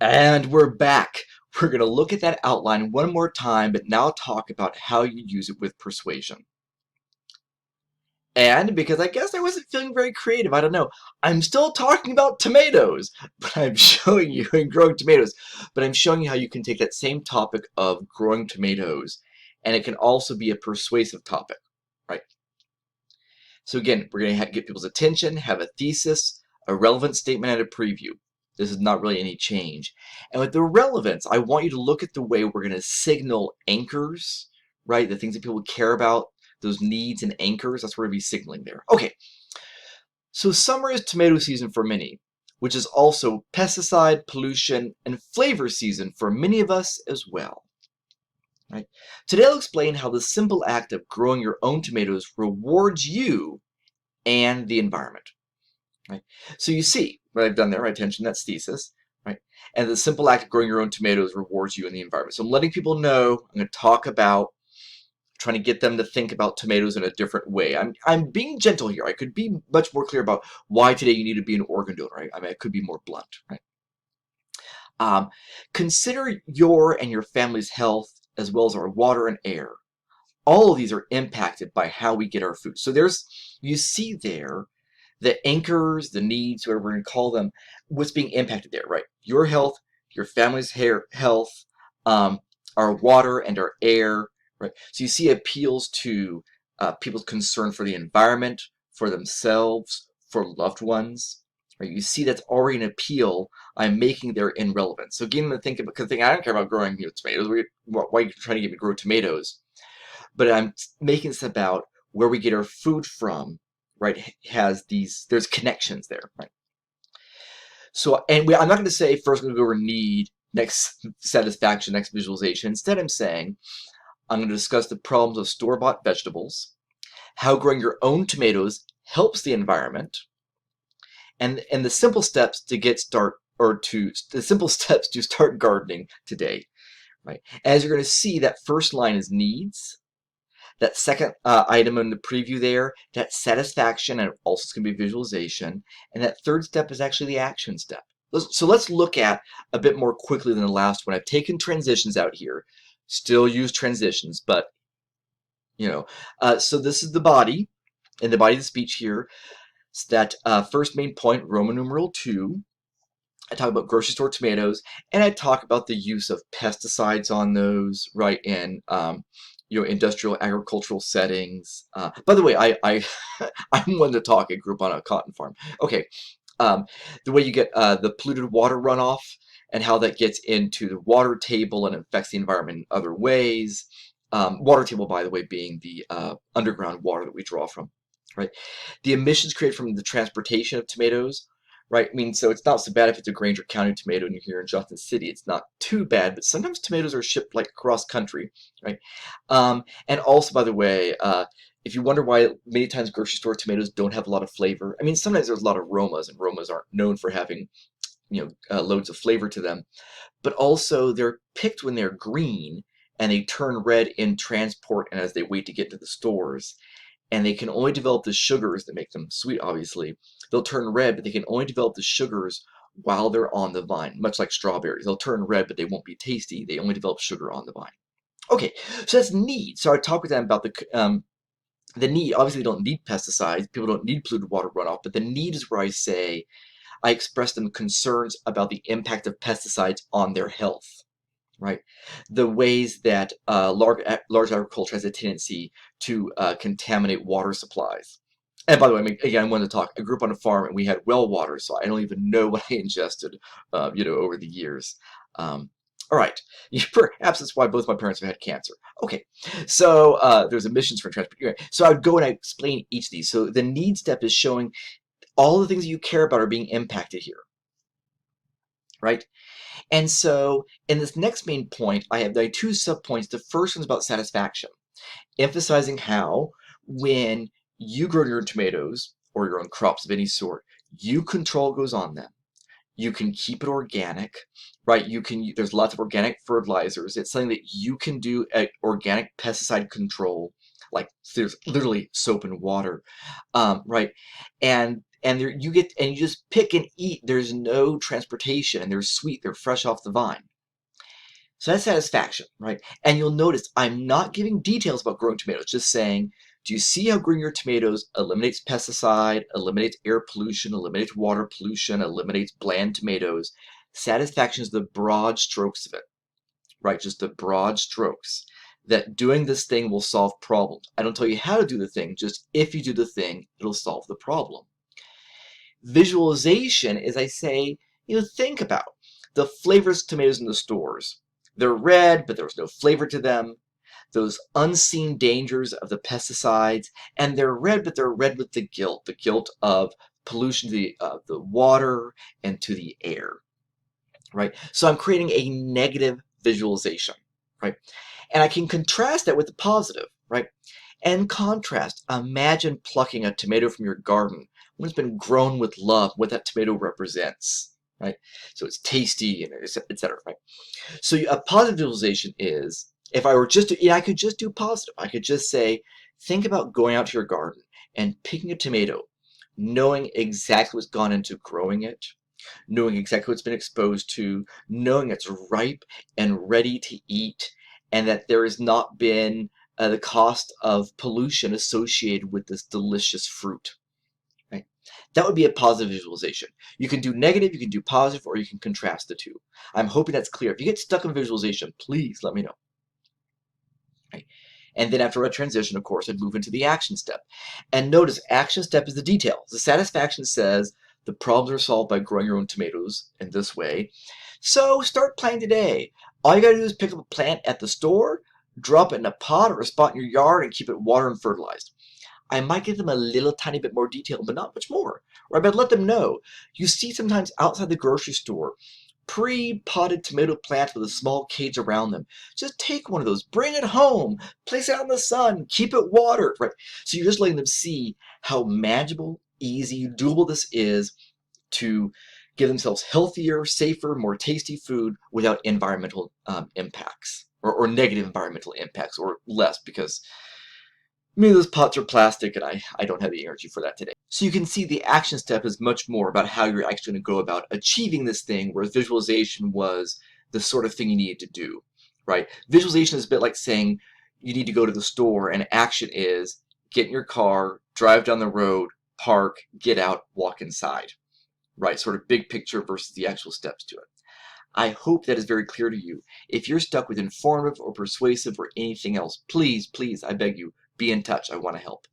And we're back. We're going to look at that outline one more time, but now talk about how you use it with persuasion. And because I guess I wasn't feeling very creative, I don't know, I'm still talking about tomatoes, but I'm showing you, and growing tomatoes, but I'm showing you how you can take that same topic of growing tomatoes, and it can also be a persuasive topic, right? So again, we're going to get people's attention, have a thesis, a relevant statement, and a preview. This is not really any change. And with the relevance, I want you to look at the way we're going to signal anchors, right? The things that people care about, those needs and anchors, that's what we're going to be signaling there. Okay, so summer is tomato season for many, which is also pesticide, pollution, and flavor season for many of us as well. Right? Today I'll explain how the simple act of growing your own tomatoes rewards you and the environment. Right? So you see what I've done there, right? Attention, that's thesis. Right? And the simple act of growing your own tomatoes rewards you and the environment. So I'm letting people know, I'm going to talk about trying to get them to think about tomatoes in a different way. I'm being gentle here. I could be much more clear about why today you need to be an organ donor, right? I mean, I could be more blunt, right? Consider your and your family's health as well as our water and air. All of these are impacted by how we get our food. So you see there, the anchors, the needs, whatever we're going to call them, what's being impacted there, right? Your health, your family's health, our water and our air, right? So you see appeals to people's concern for the environment, for themselves, for loved ones. Right? You see that's already an appeal I'm making there in relevance. So getting them to think about, because I don't care about growing tomatoes. Why are you trying to get me to grow tomatoes? But I'm making this about where we get our food from, right? There's connections there, right? So, I'm not going to say first we're going to go over need, next satisfaction, next visualization. Instead, I'm saying I'm going to discuss the problems of store-bought vegetables, how growing your own tomatoes helps the environment, and the simple steps to start gardening today, right? As you're going to see, that first line is needs. That second item in the preview there, that's satisfaction, and also it's going to be visualization. And that third step is actually the action step. So let's look at a bit more quickly than the last one. I've taken transitions out here. Still use transitions, but, so this is the body, and the body of the speech here. It's that first main point, Roman numeral 2. I talk about grocery store tomatoes, and I talk about the use of pesticides on those, right, in industrial agricultural settings. By the way, I'm one to talk. I grew up on a cotton farm. Okay, the way you get the polluted water runoff and how that gets into the water table and affects the environment in other ways. Water table, by the way, being the underground water that we draw from, right? The emissions created from the transportation of tomatoes, right? I mean, so it's not so bad if it's a Granger County tomato and you're here in Johnson City. It's not too bad, but sometimes tomatoes are shipped like across country, right? And also, by the way, if you wonder why many times grocery store tomatoes don't have a lot of flavor, I mean, sometimes there's a lot of aromas, and aromas aren't known for having, loads of flavor to them. But also, they're picked when they're green, and they turn red in transport and as they wait to get to the stores. And they can only develop the sugars that make them sweet, obviously. They'll turn red, but they can only develop the sugars while they're on the vine, much like strawberries. They'll turn red, but they won't be tasty. They only develop sugar on the vine. Okay, so that's need. So I talk with them about the need. Obviously, they don't need pesticides. People don't need polluted water runoff, but the need is where I express them concerns about the impact of pesticides on their health. Right, the ways that large agriculture has a tendency to contaminate water supplies. And by the way, I mean, again, I wanted to talk. I grew up on a farm and we had well water, so I don't even know what I ingested, over the years. All right, perhaps that's why both my parents have had cancer. Okay, so there's emissions from transport. So I would go and I explain each of these. So the need step is showing all the things that you care about are being impacted here, right? And so in this next main point, I have two subpoints. The first one's about satisfaction, emphasizing how when you grow your own tomatoes or your own crops of any sort, you control what goes on them. You can keep it organic, right? There's lots of organic fertilizers. It's something that you can do at organic pesticide control, like there's literally soap and water, right? And and you just pick and eat. There's no transportation, and they're sweet. They're fresh off the vine. So that's satisfaction, right? And you'll notice I'm not giving details about growing tomatoes, just saying, do you see how growing your tomatoes eliminates pesticide, eliminates air pollution, eliminates water pollution, eliminates bland tomatoes? Satisfaction is the broad strokes of it, right? Just the broad strokes. That doing this thing will solve problems. I don't tell you how to do the thing, just if you do the thing, it'll solve the problem. Visualization is I say, think about the flavorless tomatoes in the stores. They're red, but there's no flavor to them. Those unseen dangers of the pesticides, and they're red, but they're red with the guilt of pollution to the water and to the air, right? So I'm creating a negative visualization, right? And I can contrast that with the positive, right? And contrast, imagine plucking a tomato from your garden when it's been grown with love, what that tomato represents, right? So it's tasty and etc., right? So a positive visualization is, if I were just to, I could just do positive. I could just say, think about going out to your garden and picking a tomato, knowing exactly what's gone into growing it, knowing exactly what it's been exposed to, knowing it's ripe and ready to eat, and that there has not been the cost of pollution associated with this delicious fruit. Right? That would be a positive visualization. You can do negative, you can do positive, or you can contrast the two. I'm hoping that's clear. If you get stuck in visualization, please let me know. Right? And then after a transition, of course, I'd move into the action step. And notice, action step is the details. The satisfaction says the problems are solved by growing your own tomatoes in this way. So start planting today. All you gotta do is pick up a plant at the store, drop it in a pot or a spot in your yard, and keep it watered and fertilized. I might give them a little tiny bit more detail, but not much more. Or I might let them know. You see sometimes outside the grocery store, pre-potted tomato plants with a small cage around them. Just take one of those, bring it home, place it out in the sun, keep it watered, right? So you're just letting them see how manageable, easy, doable this is to give themselves healthier, safer, more tasty food without environmental impacts or negative environmental impacts, or less, because maybe those pots are plastic and I don't have the energy for that today. So you can see the action step is much more about how you're actually going to go about achieving this thing, whereas visualization was the sort of thing you needed to do, right? Visualization is a bit like saying you need to go to the store, and action is get in your car, drive down the road, park, get out, walk inside, right? Sort of big picture versus the actual steps to it. I hope that is very clear to you. If you're stuck with informative or persuasive or anything else, please, please, I beg you, be in touch. I want to help.